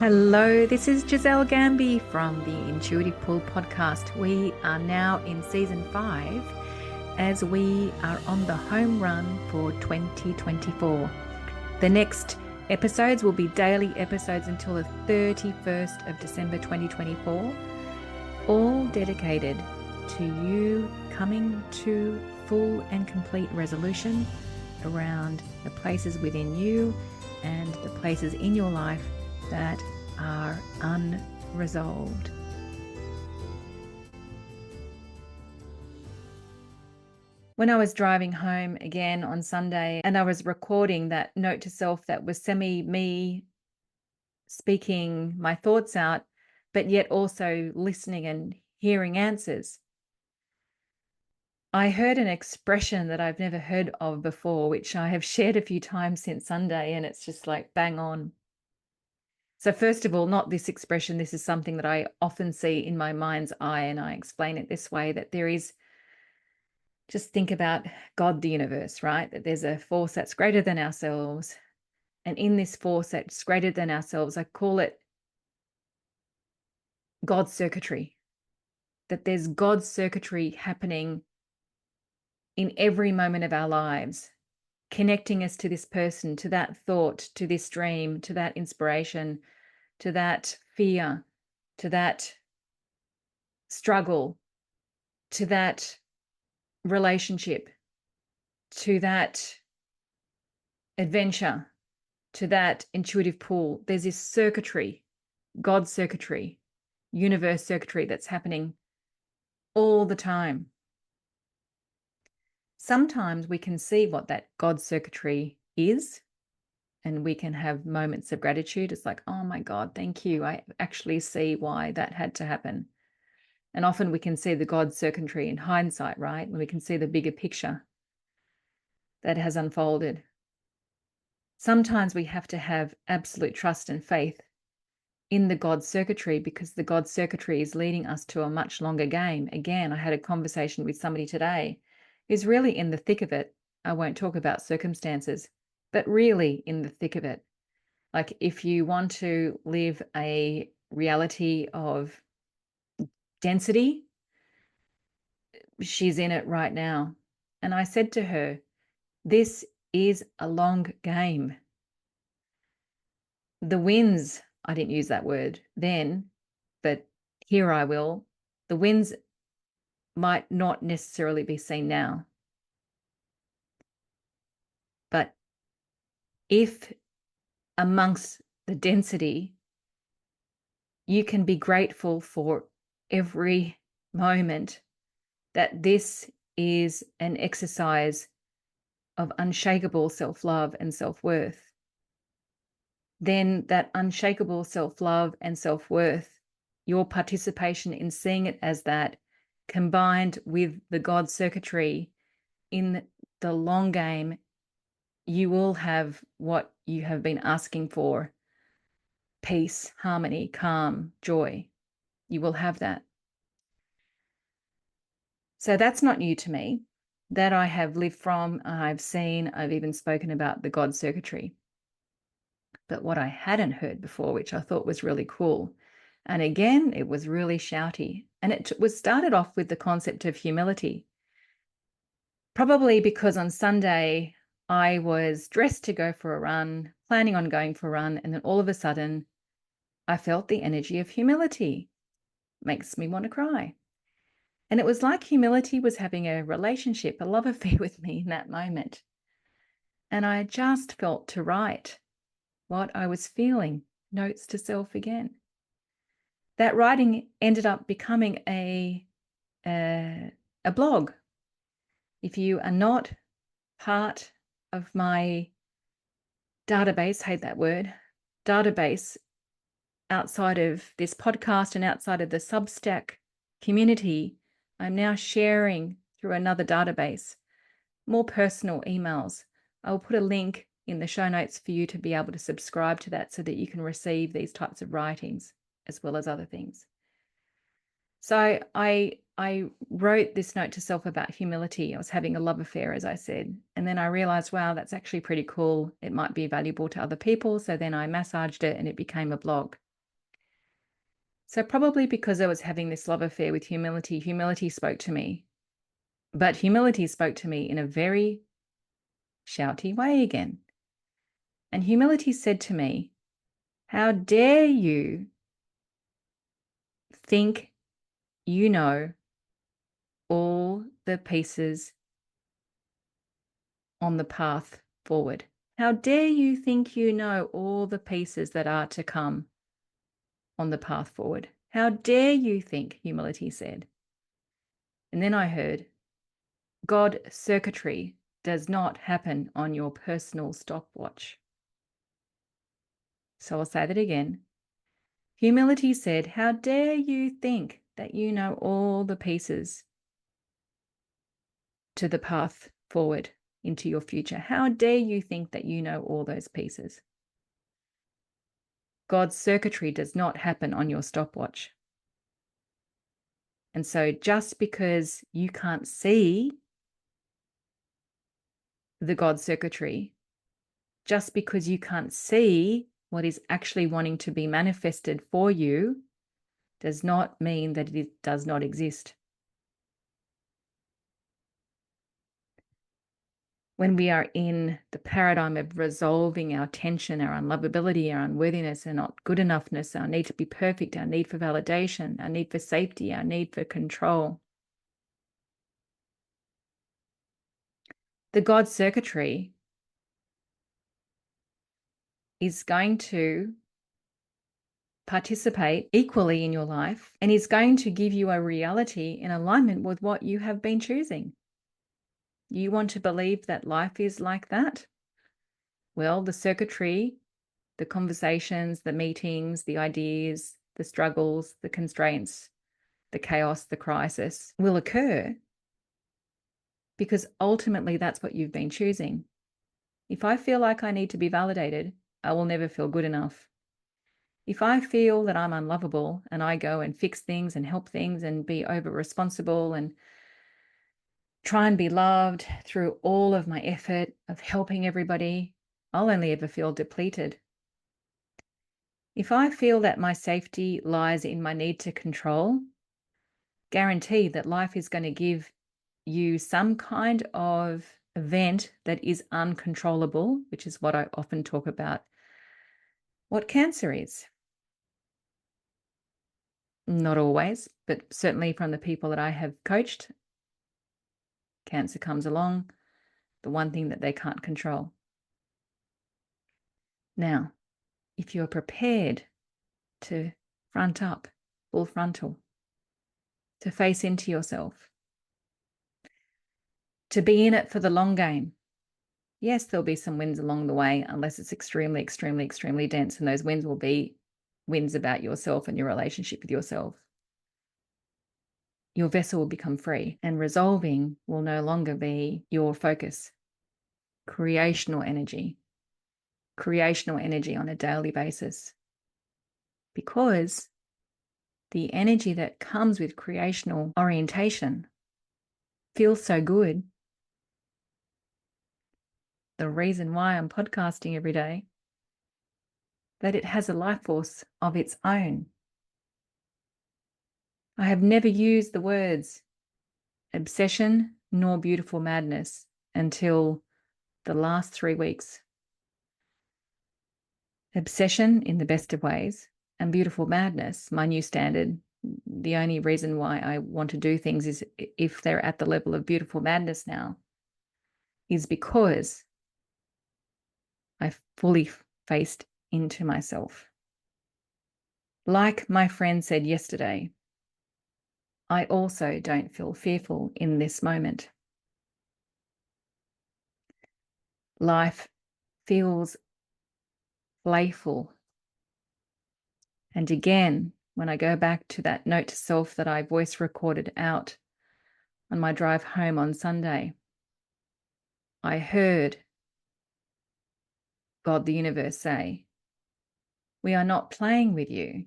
Hello, this is Giselle Gamby from the Intuitive Pull podcast. We are now in season 5 as we are on the home run for 2024. The next episodes will be daily episodes until the 31st of December 2024, all dedicated to you coming to full and complete resolution around the places within you and the places in your life that are unresolved. When I was driving home again on Sunday and I was recording that note to self that was me speaking my thoughts out, but yet also listening and hearing answers, I heard an expression that I've never heard of before, which I have shared a few times since Sunday, and it's just like bang on. So first of all, not this expression, this is something that I often see in my mind's eye, and I explain it this way, that there is, just think about God, the universe, right? That there's a force that's greater than ourselves. And in this force that's greater than ourselves, I call it God's circuitry. That there's God's circuitry happening in every moment of our lives, connecting us to this person, to that thought, to this dream, to that inspiration, to that fear, to that struggle, to that relationship, to that adventure, to that intuitive pull. There's this circuitry, God's circuitry, universe circuitry that's happening all the time. Sometimes we can see what that God's circuitry is, and we can have moments of gratitude. It's like, oh my God, thank you. I actually see why that had to happen. And often we can see the God's circuitry in hindsight, right? When we can see the bigger picture that has unfolded. Sometimes we have to have absolute trust and faith in the God circuitry, because the God circuitry is leading us to a much longer game. Again, I had a conversation with somebody today who's really in the thick of it. I won't talk about circumstances, but really in the thick of it. Like if you want to live a reality of density, she's in it right now. And I said to her, this is a long game. The wins, I didn't use that word then, but here I will. The wins might not necessarily be seen now. But if amongst the density, you can be grateful for every moment, that this is an exercise of unshakable self-love and self-worth, then that unshakable self-love and self-worth, your participation in seeing it as that, combined with the God circuitry in the long game, you will have what you have been asking for: peace, harmony, calm, joy. You will have that. So that's not new to me. That I have lived from, I've seen, I've even spoken about the God circuitry. But what I hadn't heard before, which I thought was really cool, and again, it was really shouty, and it was started off with the concept of humility. Probably because on Sunday, I was dressed to go for a run, planning on going for a run, and then all of a sudden, I felt the energy of humility. Makes me want to cry. And it was like humility was having a relationship, a love affair with me in that moment. And I just felt to write what I was feeling, notes to self again. That writing ended up becoming a blog. If you are not part of my database, hate that word, database outside of this podcast and outside of the Substack community, I'm now sharing through another database, more personal emails. I'll put a link in the show notes for you to be able to subscribe to that so that you can receive these types of writings as well as other things. So I wrote this note to self about humility. I was having a love affair, as I said. And then I realized, wow, that's actually pretty cool. It might be valuable to other people. So then I massaged it and it became a blog. So probably because I was having this love affair with humility, humility spoke to me. But humility spoke to me in a very shouty way again. And humility said to me, how dare you think you know all the pieces on the path forward? How dare you think you know all the pieces that are to come on the path forward? How dare you think, humility said. And then I heard, God, circuitry does not happen on your personal stopwatch. So I'll say that again. Humility said, how dare you think that you know all the pieces to the path forward into your future? How dare you think that you know all those pieces? God's circuitry does not happen on your stopwatch. And so just because you can't see the God circuitry, just because you can't see what is actually wanting to be manifested for you, does not mean that it does not exist. When we are in the paradigm of resolving our tension, our unlovability, our unworthiness, our not good enoughness, our need to be perfect, our need for validation, our need for safety, our need for control, the God circuitry is going to participate equally in your life and is going to give you a reality in alignment with what you have been choosing. You want to believe that life is like that? Well, the circuitry, the conversations, the meetings, the ideas, the struggles, the constraints, the chaos, the crisis will occur because ultimately that's what you've been choosing. If I feel like I need to be validated, I will never feel good enough. If I feel that I'm unlovable and I go and fix things and help things and be over responsible and try and be loved through all of my effort of helping everybody, I'll only ever feel depleted. If I feel that my safety lies in my need to control, guarantee that life is going to give you some kind of event that is uncontrollable, which is what I often talk about what cancer is. Not always, but certainly from the people that I have coached, cancer comes along, the one thing that they can't control. Now, if you're prepared to front up, full frontal, to face into yourself, to be in it for the long game, yes, there'll be some wins along the way, unless it's extremely, extremely, extremely dense, and those wins will be wins about yourself and your relationship with yourself. Your vessel will become free, and resolving will no longer be your focus. Creational energy on a daily basis. Because the energy that comes with creational orientation feels so good. The reason why I'm podcasting every day, that it has a life force of its own. I have never used the words obsession nor beautiful madness until the last 3 weeks. Obsession in the best of ways and beautiful madness, my new standard. The only reason why I want to do things is if they're at the level of beautiful madness now, is because I fully faced into myself. Like my friend said yesterday, I also don't feel fearful in this moment. Life feels playful. And again, when I go back to that note to self that I voice recorded out on my drive home on Sunday, I heard God, the universe, say, we are not playing with you.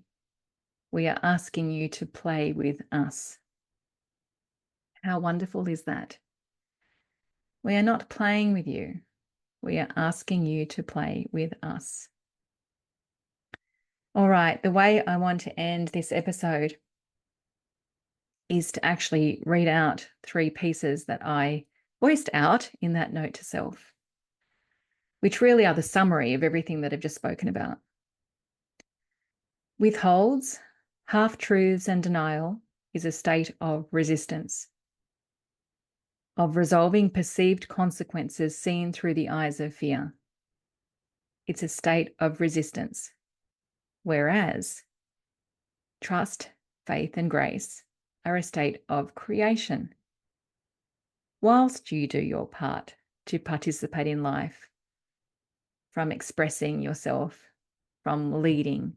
We are asking you to play with us. How wonderful is that? We are not playing with you. We are asking you to play with us. All right, the way I want to end this episode is to actually read out 3 pieces that I voiced out in that note to self, which really are the summary of everything that I've just spoken about. Withholds, half-truths and denial is a state of resistance, of resolving perceived consequences seen through the eyes of fear. It's a state of resistance. Whereas trust, faith, and grace are a state of creation. Whilst you do your part to participate in life, from expressing yourself, from leading,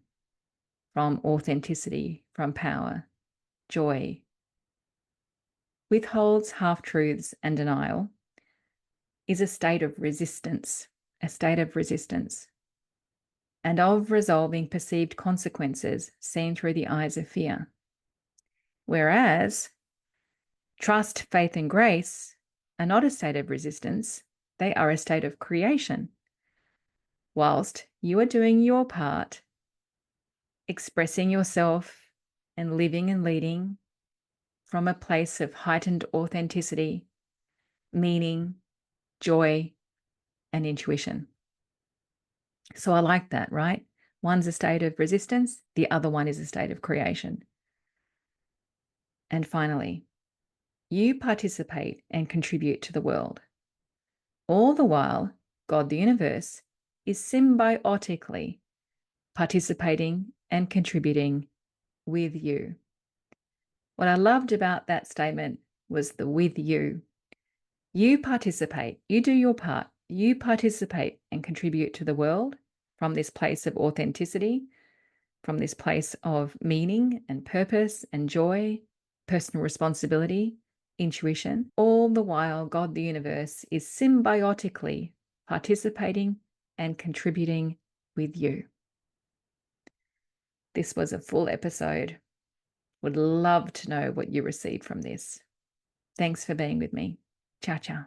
from authenticity, from power, joy, withholds half-truths and denial is a state of resistance, and of resolving perceived consequences seen through the eyes of fear. Whereas trust, faith, and grace are not a state of resistance, they are a state of creation. Whilst you are doing your part, expressing yourself and living and leading from a place of heightened authenticity, meaning, joy, and intuition. So I like that, right? One's a state of resistance, the other one is a state of creation. And finally, you participate and contribute to the world. All the while, God, the universe, is symbiotically participating and contributing with you. What I loved about that statement was the with you. You participate, you do your part, you participate and contribute to the world from this place of authenticity, from this place of meaning and purpose and joy, personal responsibility, intuition. All the while, God, the universe, is symbiotically participating and contributing with you. This was a full episode. Would love to know what you received from this. Thanks for being with me. Ciao, ciao.